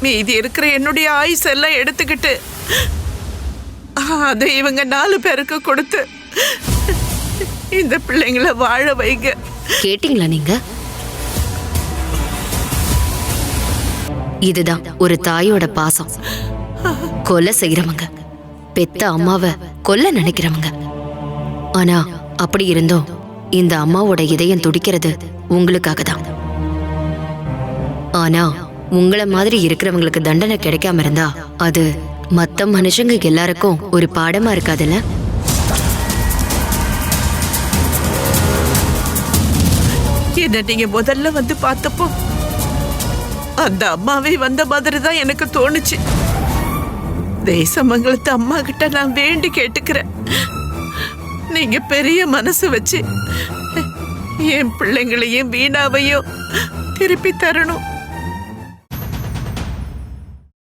மீதி இருக்கிற என்னுடைய ஆயுஸ் எல்லாம் எடுத்துக்கிட்டு அதை இவங்க 4 பேருக்கு கொடுத்து இந்த பிள்ளைங்களை வாழ வைங்க. கேட்டீங்களா நீங்க? இதுதான் ஒரு தாயோட பாசம். கொலை செய்யறவங்க, பெத்த அம்மாவை கொல்ல நினைக்கிறவங்க. ஆனா அப்படி இருந்தோம் இந்த அம்மாவோட இதயம் துடிக்கிறது உங்களுக்காக தான். ஆனா உங்கள மாதிரி இருக்கிறவங்களுக்கு தண்டனை கிடைக்காம இருந்தா அது மத்த மனுஷங்க எல்லாருக்கும் ஒரு பாடமா இருக்காதுல்ல? என்ன நீங்க முதல்ல வந்து பார்த்தப்போ அந்த அம்மாவே வந்த மாதிரி தான் எனக்கு தோணுச்சு. தேசமங்கலத்து அம்மா கிட்ட நான் வேண்டி கேட்டுக்கிறேன், நீங்க பெரிய மனசு வச்சு என் பிள்ளைங்களையும் வீணாவையும் திருப்பி தரணும்.